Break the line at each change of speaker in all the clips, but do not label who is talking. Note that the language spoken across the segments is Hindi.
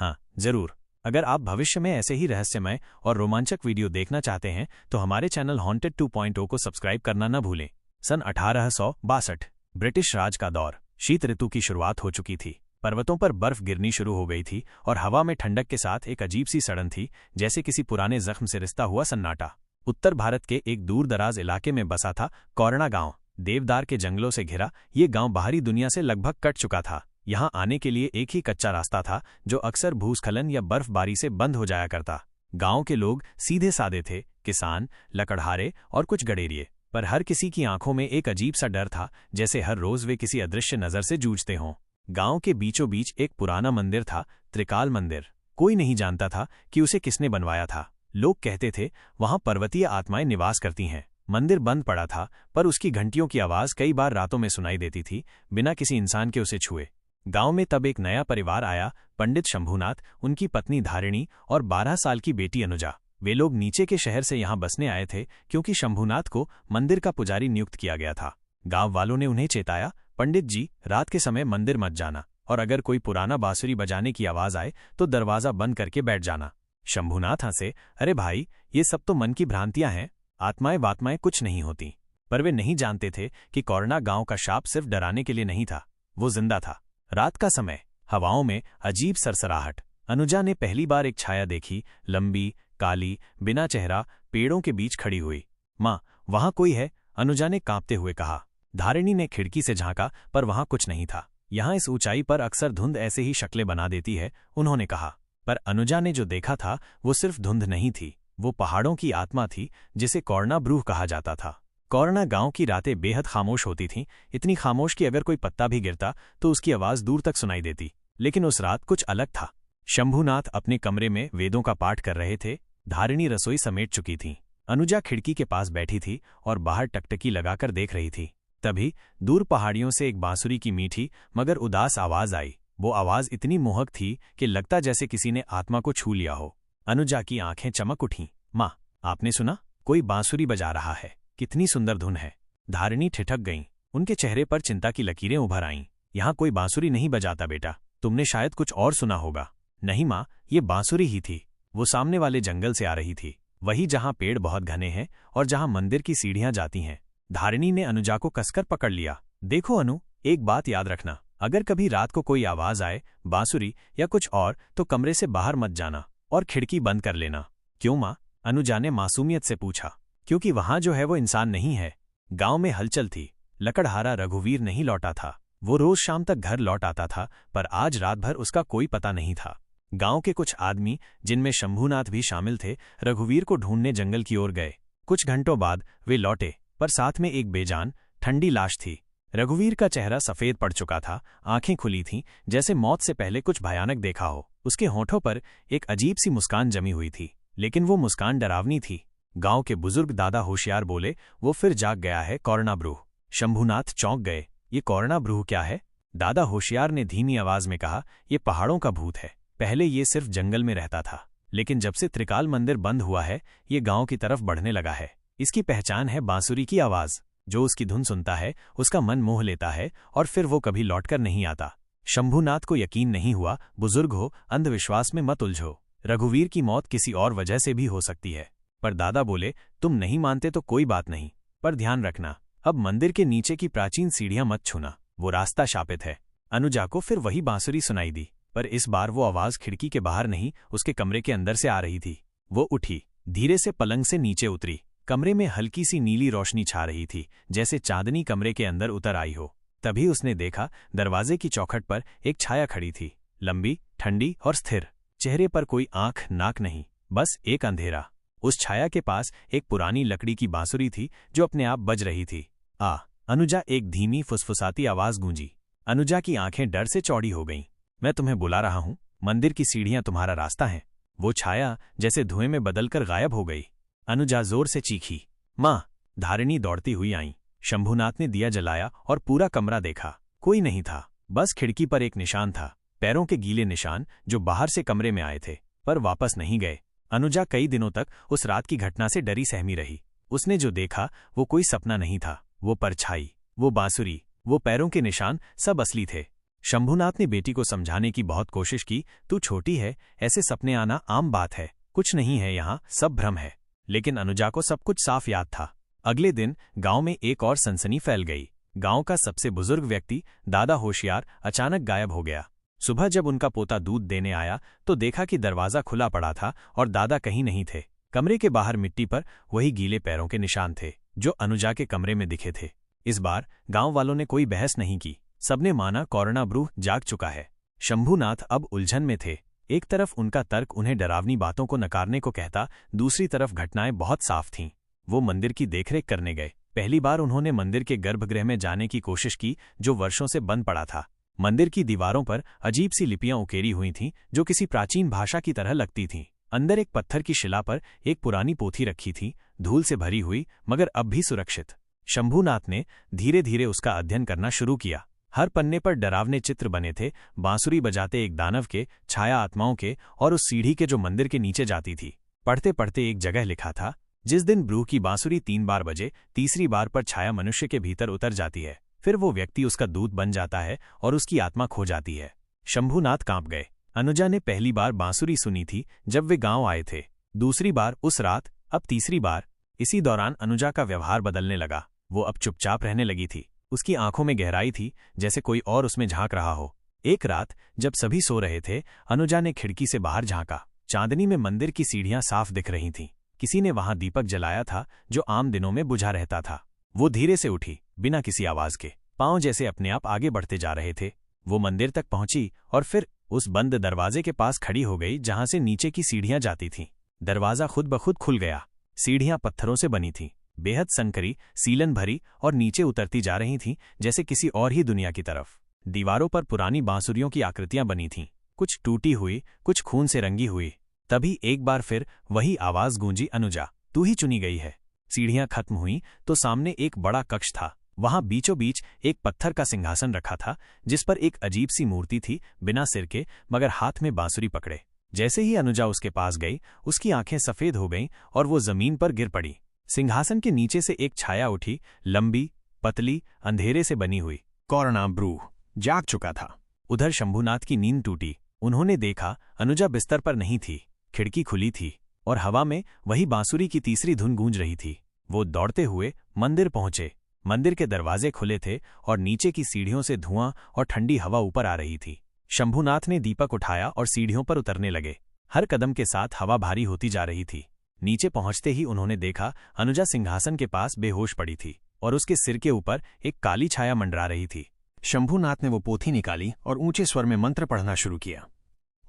हाँ जरूर। अगर आप भविष्य में ऐसे ही रहस्यमय और रोमांचक वीडियो देखना चाहते हैं तो हमारे चैनल हॉन्टेड 2.0 को सब्सक्राइब करना न भूलें। सन 1862 ब्रिटिश राज का दौर। शीत ऋतु की शुरुआत हो चुकी थी। पर्वतों पर बर्फ गिरनी शुरू हो गई थी और हवा में ठंडक के साथ एक अजीब सी सड़न थी, जैसे किसी पुराने जख्म से रिश्ता हुआ सन्नाटा। उत्तर भारत के एक दूर दराज इलाके में बसा था कौरणा गांव। देवदार के जंगलों से घिरा ये गांव बाहरी दुनिया से लगभग कट चुका था। यहां आने के लिए एक ही कच्चा रास्ता था, जो अक्सर भूस्खलन या बर्फबारी से बंद हो जाया करता। गांव के लोग सीधे सादे थे, किसान, लकड़हारे और कुछ गडेरिए। पर हर किसी की आंखों में एक अजीब सा डर था, जैसे हर रोज वे किसी अदृश्य नजर से जूझते हों। गांव के बीचों बीच एक पुराना मंदिर था, त्रिकाल मंदिर। कोई नहीं जानता था कि उसे किसने बनवाया था। लोग कहते थे वहां पर्वतीय आत्माएं निवास करती हैं। मंदिर बंद पड़ा था, पर उसकी घंटियों की आवाज कई बार रातों में सुनाई देती थी, बिना किसी इंसान के उसे छुए। गांव में तब एक नया परिवार आया, पंडित शंभूनाथ, उनकी पत्नी धारिणी और 12 साल की बेटी अनुजा। वे लोग नीचे के शहर से यहां बसने आए थे, क्योंकि शंभूनाथ को मंदिर का पुजारी नियुक्त किया गया था। गांव वालों ने उन्हें चेताया, पंडित जी, रात के समय मंदिर मत जाना, और अगर कोई पुराना बांसुरी बजाने की आवाज आए तो दरवाजा बंद करके बैठ जाना। शंभूनाथ हंसे, अरे भाई, ये सब तो मन की भ्रांतियां हैं, आत्माएं वात्माएं कुछ नहीं होती। पर वे नहीं जानते थे कि कौरणा गांव का शाप सिर्फ डराने के लिए नहीं था, वो जिंदा था। रात का समय, हवाओं में अजीब सरसराहट। अनुजा ने पहली बार एक छाया देखी, लंबी, काली, बिना चेहरा, पेड़ों के बीच खड़ी हुई। माँ, वहां कोई है? अनुजा ने कांपते हुए कहा। धारिणी ने खिड़की से झांका, पर वहां कुछ नहीं था। यहाँ इस ऊंचाई पर अक्सर धुंध ऐसे ही शक्लें बना देती है, उन्होंने कहा। पर अनुजा ने जो देखा था वो सिर्फ धुंध नहीं थी, वो पहाड़ों की आत्मा थी, जिसे कौरणा ब्रूह कहा जाता था। कौरणा गांव की रातें बेहद खामोश होती थीं, इतनी खामोश कि अगर कोई पत्ता भी गिरता तो उसकी आवाज दूर तक सुनाई देती। लेकिन उस रात कुछ अलग था। शंभूनाथ अपने कमरे में वेदों का पाठ कर रहे थे, धारिणी रसोई समेट चुकी थीं। अनुजा खिड़की के पास बैठी थी और बाहर टकटकी लगाकर देख रही थी। तभी दूर पहाड़ियों से एक बांसुरी की मीठी मगर उदास आवाज आई। वो आवाज इतनी मोहक थी कि लगता जैसे किसी ने आत्मा को छू लिया हो। अनुजा की आंखें चमक उठीं। माँ, आपने सुना? कोई बांसुरी बजा रहा है। कितनी सुंदर धुन है। धारिणी ठिठक गईं। उनके चेहरे पर चिंता की लकीरें उभर आईं। यहाँ कोई बांसुरी नहीं बजाता बेटा, तुमने शायद कुछ और सुना होगा। नहीं माँ, ये बांसुरी ही थी। वो सामने वाले जंगल से आ रही थी, वही जहाँ पेड़ बहुत घने हैं और जहाँ मंदिर की सीढ़ियां जाती हैं। धारिणी ने अनुजा को कसकर पकड़ लिया। देखो अनु, एक बात याद रखना, अगर कभी रात को कोई आवाज आए, बांसुरी या कुछ और, तो कमरे से बाहर मत जाना और खिड़की बंद कर लेना। क्यों माँ? अनुजा ने मासूमियत से पूछा। क्योंकि वहां जो है वो इंसान नहीं है। गांव में हलचल थी। लकड़हारा रघुवीर नहीं लौटा था। वो रोज शाम तक घर लौट आता था, पर आज रात भर उसका कोई पता नहीं था। गांव के कुछ आदमी, जिनमें शंभूनाथ भी शामिल थे, रघुवीर को ढूंढने जंगल की ओर गए। कुछ घंटों बाद वे लौटे, पर साथ में एक बेजान, ठंडी लाश थी। रघुवीर का चेहरा सफेद पड़ चुका था, आंखें खुली थीं, जैसे मौत से पहले कुछ भयानक देखा हो। उसके होठों पर एक अजीब सी मुस्कान जमी हुई थी, लेकिन वो मुस्कान डरावनी थी। गांव के बुजुर्ग दादा होशियार बोले, वो फिर जाग गया है, कौरणा ब्रूह। शंभूनाथ चौंक गए। ये कौरणा ब्रूह क्या है? दादा होशियार ने धीमी आवाज में कहा, ये पहाड़ों का भूत है। पहले ये सिर्फ जंगल में रहता था, लेकिन जब से त्रिकाल मंदिर बंद हुआ है, ये गांव की तरफ बढ़ने लगा है। इसकी पहचान है बांसुरी की आवाज। जो उसकी धुन सुनता है, उसका मन मोह लेता है और फिर वो कभी लौटकर नहीं आता। शंभूनाथ को यकीन नहीं हुआ। बुजुर्ग हो, अंधविश्वास में मत उलझो। रघुवीर की मौत किसी और वजह से भी हो सकती है। पर दादा बोले, तुम नहीं मानते तो कोई बात नहीं, पर ध्यान रखना, अब मंदिर के नीचे की प्राचीन सीढ़ियां मत छूना, वो रास्ता शापित है। अनुजा को फिर वही बांसुरी सुनाई दी, पर इस बार वो आवाज खिड़की के बाहर नहीं, उसके कमरे के अंदर से आ रही थी। वो उठी, धीरे से पलंग से नीचे उतरी। कमरे में हल्की सी नीली रोशनी छा रही थी, जैसे चांदनी कमरे के अंदर उतर आई हो। तभी उसने देखा, दरवाजे की चौखट पर एक छाया खड़ी थी, लंबी, ठंडी और स्थिर। चेहरे पर कोई आंख नाक नहीं, बस एक अंधेरा। उस छाया के पास एक पुरानी लकड़ी की बांसुरी थी, जो अपने आप बज रही थी। अनुजा, एक धीमी फुसफुसाती आवाज गूंजी। अनुजा की आंखें डर से चौड़ी हो गईं। मैं तुम्हें बुला रहा हूं, मंदिर की सीढ़ियां तुम्हारा रास्ता हैं। वो छाया जैसे धुएं में बदलकर गायब हो गई। अनुजा जोर से चीखी, माँ। धारिणी दौड़ती हुई आई। शंभूनाथ ने दिया जलाया और पूरा कमरा देखा। कोई नहीं था, बस खिड़की पर एक निशान था, पैरों के गीले निशान, जो बाहर से कमरे में आए थे, पर वापस नहीं गए। अनुजा कई दिनों तक उस रात की घटना से डरी सहमी रही। उसने जो देखा वो कोई सपना नहीं था, वो परछाई, वो बांसुरी, वो पैरों के निशान, सब असली थे। शंभूनाथ ने बेटी को समझाने की बहुत कोशिश की, तू छोटी है, ऐसे सपने आना आम बात है, कुछ नहीं है यहाँ, सब भ्रम है। लेकिन अनुजा को सब कुछ साफ याद था। अगले दिन गांव में एक और सनसनी फैल गई। गांव का सबसे बुजुर्ग व्यक्ति दादा होशियार अचानक गायब हो गया। सुबह जब उनका पोता दूध देने आया तो देखा कि दरवाजा खुला पड़ा था और दादा कहीं नहीं थे। कमरे के बाहर मिट्टी पर वही गीले पैरों के निशान थे जो अनुजा के कमरे में दिखे थे। इस बार गांव वालों ने कोई बहस नहीं की, सबने माना कोरोना ब्रूह जाग चुका है। शंभूनाथ अब उलझन में थे। एक तरफ उनका तर्क उन्हें डरावनी बातों को नकारने को कहता, दूसरी तरफ घटनाएं बहुत साफ थीं। वो मंदिर की देखरेख करने गए। पहली बार उन्होंने मंदिर के गर्भगृह में जाने की कोशिश की जो वर्षों से बंद पड़ा था। मंदिर की दीवारों पर अजीब सी लिपियां उकेरी हुई थीं जो किसी प्राचीन भाषा की तरह लगती थीं। अंदर एक पत्थर की शिला पर एक पुरानी पोथी रखी थी, धूल से भरी हुई मगर अब भी सुरक्षित। शंभूनाथ ने धीरे धीरे उसका अध्ययन करना शुरू किया। हर पन्ने पर डरावने चित्र बने थे, बांसुरी बजाते एक दानव के, छाया आत्माओं के और उस सीढ़ी के जो मंदिर के नीचे जाती थी। पढ़ते पढ़ते एक जगह लिखा था, जिस दिन ब्रूह की बांसुरी 3 बार बजे, तीसरी बार पर छाया मनुष्य के भीतर उतर जाती है, फिर वो व्यक्ति उसका दूत बन जाता है और उसकी आत्मा खो जाती है। शंभूनाथ कांप गए। अनुजा ने पहली बार बांसुरी सुनी थी जब वे गांव आए थे, दूसरी बार उस रात, अब तीसरी बार। इसी दौरान अनुजा का व्यवहार बदलने लगा। वो अब चुपचाप रहने लगी थी। उसकी आंखों में गहराई थी, जैसे कोई और उसमें झांक रहा हो। एक रात जब सभी सो रहे थे, अनुजा ने खिड़की से बाहर झांका। चांदनी में मंदिर की सीढ़ियां साफ दिख रही थीं। किसी ने वहां दीपक जलाया था जो आम दिनों में बुझा रहता था। वो धीरे से उठी, बिना किसी आवाज के। पांव जैसे अपने आप आगे बढ़ते जा रहे थे। वो मंदिर तक पहुंची और फिर उस बंद दरवाजे के पास खड़ी हो गई जहां से नीचे की सीढ़ियां जाती थीं। दरवाजा खुद ब खुद खुल गया। सीढ़ियां पत्थरों से बनी थीं, बेहद संकरी, सीलन भरी और नीचे उतरती जा रही थीं जैसे किसी और ही दुनिया की तरफ। दीवारों पर पुरानी बांसुरियों की आकृतियां बनी थीं, कुछ टूटी हुई, कुछ खून से रंगी हुई। तभी एक बार फिर वही आवाज गूंजी, अनुजा, तू ही चुनी गई है। सीढ़ियां खत्म हुईं तो सामने एक बड़ा कक्ष था। वहां बीचों बीच एक पत्थर का सिंहासन रखा था जिस पर एक अजीब सी मूर्ति थी, बिना सिर के मगर हाथ में बांसुरी पकड़े। जैसे ही अनुजा उसके पास गई, उसकी आंखें सफेद हो गईं और वो जमीन पर गिर पड़ी। सिंहासन के नीचे से एक छाया उठी, लंबी, पतली, अंधेरे से बनी हुई। कोरोना ब्रूह जाग चुका था। उधर शंभूनाथ की नींद टूटी। उन्होंने देखा अनुजा बिस्तर पर नहीं थी, खिड़की खुली थी और हवा में वही बांसुरी की तीसरी धुन गूंज रही थी। वो दौड़ते हुए मंदिर पहुंचे। मंदिर के दरवाजे खुले थे और नीचे की सीढ़ियों से धुआं और ठंडी हवा ऊपर आ रही थी। शंभूनाथ ने दीपक उठाया और सीढ़ियों पर उतरने लगे। हर कदम के साथ हवा भारी होती जा रही थी। नीचे पहुंचते ही उन्होंने देखा अनुजा सिंहासन के पास बेहोश पड़ी थी और उसके सिर के ऊपर एक काली छाया मंडरा रही थी। शंभूनाथ ने वो पोथी निकाली और ऊंचे स्वर में मंत्र पढ़ना शुरू किया।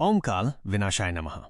ओम काल विनाशाय नमः,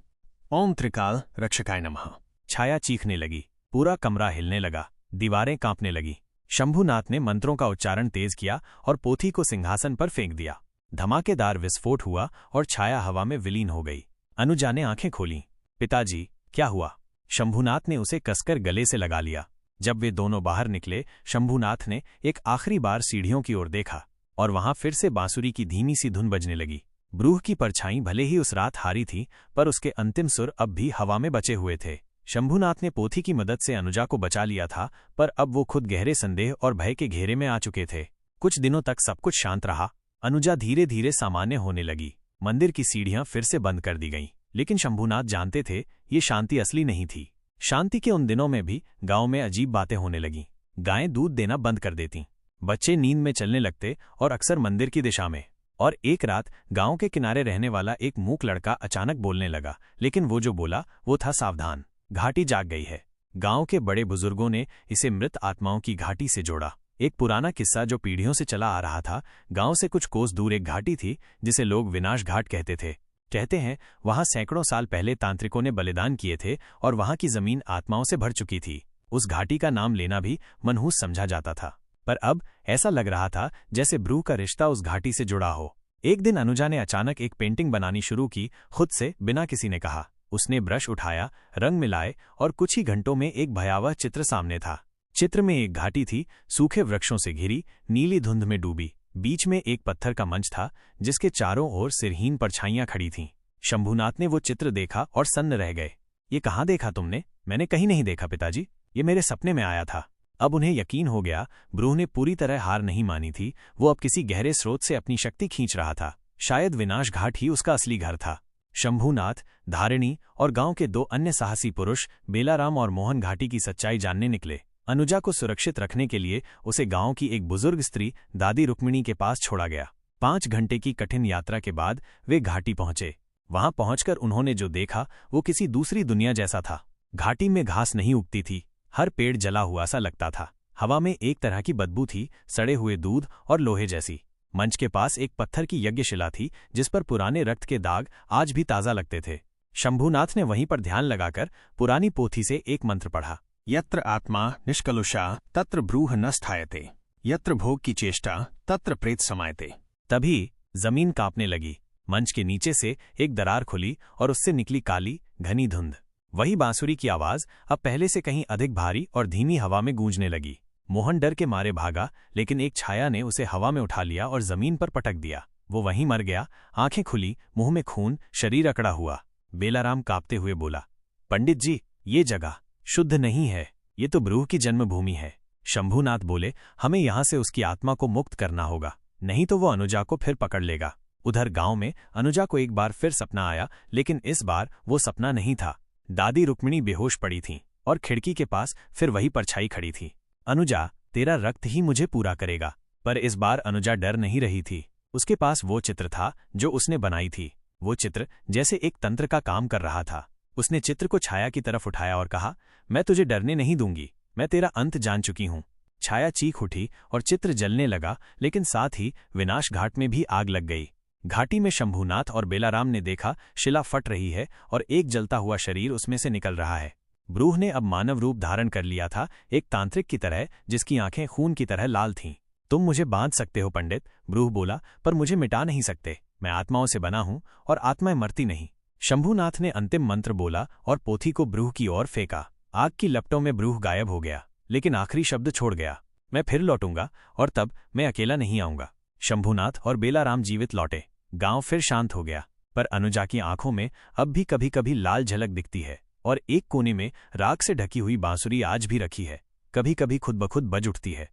ओम त्रिकाल रक्षकाय नमः। छाया चीखने लगी, पूरा कमरा हिलने लगा, दीवारें कांपने लगी। शंभूनाथ ने मंत्रों का उच्चारण तेज किया और पोथी को सिंहासन पर फेंक दिया। धमाकेदार विस्फोट हुआ और छाया हवा में विलीन हो गई। अनुजा ने आंखें खोलीं। पिताजी, क्या हुआ? शंभूनाथ ने उसे कसकर गले से लगा लिया। जब वे दोनों बाहर निकले, शंभूनाथ ने एक आखिरी बार सीढ़ियों की ओर देखा और वहां फिर से बांसुरी की धीमी सी धुन बजने लगी। ब्रूह की परछाई भले ही उस रात हारी थी, पर उसके अंतिम सुर अब भी हवा में बचे हुए थे। शंभूनाथ ने पोथी की मदद से अनुजा को बचा लिया था, पर अब वो खुद गहरे संदेह और भय के घेरे में आ चुके थे। कुछ दिनों तक सब कुछ शांत रहा। अनुजा धीरे धीरे सामान्य होने लगी। मंदिर की सीढ़ियां फिर से बंद कर दी गईं, लेकिन शंभूनाथ जानते थे ये शांति असली नहीं थी। शांति के उन दिनों में भी गांव में अजीब बातें होने लगीं। गायें दूध देना बंद कर देतीं, बच्चे नींद में चलने लगते और अक्सर मंदिर की दिशा में। और एक रात गांव के किनारे रहने वाला एक मूक लड़का अचानक बोलने लगा, लेकिन वो जो बोला वो था, सावधान, घाटी जाग गई है। गांव के बड़े बुजुर्गों ने इसे मृत आत्माओं की घाटी से जोड़ा। एक पुराना किस्सा जो पीढ़ियों से चला आ रहा था। गांव से कुछ कोस दूर एक घाटी थी जिसे लोग विनाश घाट कहते थे। कहते हैं वहां सैकड़ों साल पहले तांत्रिकों ने बलिदान किए थे और वहां की जमीन आत्माओं से भर चुकी थी। उस घाटी का नाम लेना भी मनहूस समझा जाता था, पर अब ऐसा लग रहा था जैसे ब्रूह का रिश्ता उस घाटी से जुड़ा हो। एक दिन अनुजा ने अचानक एक पेंटिंग बनानी शुरू की, खुद से, बिना किसी ने कहा। उसने ब्रश उठाया, रंग मिलाए और कुछ ही घंटों में एक भयावह चित्र सामने था। चित्र में एक घाटी थी, सूखे वृक्षों से घिरी, नीली धुंध में डूबी। बीच में एक पत्थर का मंच था जिसके चारों ओर सिरहीन परछाइयां खड़ी थीं। शंभूनाथ ने वो चित्र देखा और सन्न रह गए। ये कहाँ देखा तुमने? मैंने कहीं नहीं देखा पिताजी, ये मेरे सपने में आया था। अब उन्हें यकीन हो गया, ब्रूह ने पूरी तरह हार नहीं मानी थी। वो अब किसी गहरे स्रोत से अपनी शक्ति खींच रहा था। शायद विनाश घाट ही उसका असली घर था। शंभूनाथ, धारिणी और गांव के 2 अन्य साहसी पुरुष बेलाराम और मोहन घाटी की सच्चाई जानने निकले। अनुजा को सुरक्षित रखने के लिए उसे गांव की एक बुजुर्ग स्त्री दादी रुक्मिणी के पास छोड़ा गया। 5 घंटे की कठिन यात्रा के बाद वे घाटी पहुंचे। वहां पहुंचकर उन्होंने जो देखा वो किसी दूसरी दुनिया जैसा था। घाटी में घास नहीं उगती थी, हर पेड़ जला हुआ सा लगता था। हवा में एक तरह की बदबू थी, सड़े हुए दूध और लोहे जैसी। मंच के पास एक पत्थर की यज्ञशिला थी जिस पर पुराने रक्त के दाग आज भी ताज़ा लगते थे। शंभूनाथ ने वहीं पर ध्यान लगाकर पुरानी पोथी से एक मंत्र पढ़ा।
यत्र आत्मा निष्कलुषा तत्र ब्रूह न स्थायते, यत्र भोग की चेष्टा तत्र प्रेत समायते।
तभी जमीन कांपने लगी। मंच के नीचे से एक दरार खुली और उससे निकली काली घनी धुंध। वही बांसुरी की आवाज अब पहले से कहीं अधिक भारी और धीमी हवा में गूंजने लगी। मोहन डर के मारे भागा, लेकिन एक छाया ने उसे हवा में उठा लिया और जमीन पर पटक दिया। वो वहीं मर गया, आंखें खुली, मुंह में खून, शरीर अकड़ा हुआ। बेलाराम कांपते हुए बोला, पंडित जी, ये जगह शुद्ध नहीं है, ये तो ब्रूह की जन्मभूमि है। शंभूनाथ बोले, हमें यहां से उसकी आत्मा को मुक्त करना होगा, नहीं तो वो अनुजा को फिर पकड़ लेगा। उधर गांव में अनुजा को एक बार फिर सपना आया, लेकिन इस बार वो सपना नहीं था। दादी रुक्मिणी बेहोश पड़ी थीं और खिड़की के पास फिर वही परछाई खड़ी थी। अनुजा, तेरा रक्त ही मुझे पूरा करेगा। पर इस बार अनुजा डर नहीं रही थी। उसके पास वो चित्र था जो उसने बनाई थी। वो चित्र जैसे एक तंत्र का काम कर रहा था। उसने चित्र को छाया की तरफ उठाया और कहा, मैं तुझे डरने नहीं दूंगी, मैं तेरा अंत जान चुकी हूं। छाया चीख उठी और चित्र जलने लगा, लेकिन साथ ही विनाश घाट में भी आग लग गई। घाटी में शंभूनाथ और बेलाराम ने देखा शिला फट रही है और एक जलता हुआ शरीर उसमें से निकल रहा है। ब्रूह ने अब मानव रूप धारण कर लिया था, एक तांत्रिक की तरह जिसकी आंखें खून की तरह लाल थीं। तुम मुझे बांध सकते हो पंडित, ब्रूह बोला, पर मुझे मिटा नहीं सकते। मैं आत्माओं से बना हूं और आत्माएं मरती नहीं। शंभूनाथ ने अंतिम मंत्र बोला और पोथी को ब्रूह की ओर फेंका। आग की लपटों में ब्रूह गायब हो गया, लेकिन आखिरी शब्द छोड़ गया, मैं फिर लौटूंगा और तब मैं अकेला नहीं आऊंगा। शंभूनाथ और बेलाराम जीवित लौटे। गांव फिर शांत हो गया, पर अनुजा की आंखों में अब भी कभी कभी लाल झलक दिखती है और एक कोने में राख से ढकी हुई बांसुरी आज भी रखी है, कभी कभी खुद ब खुद बज उठती है।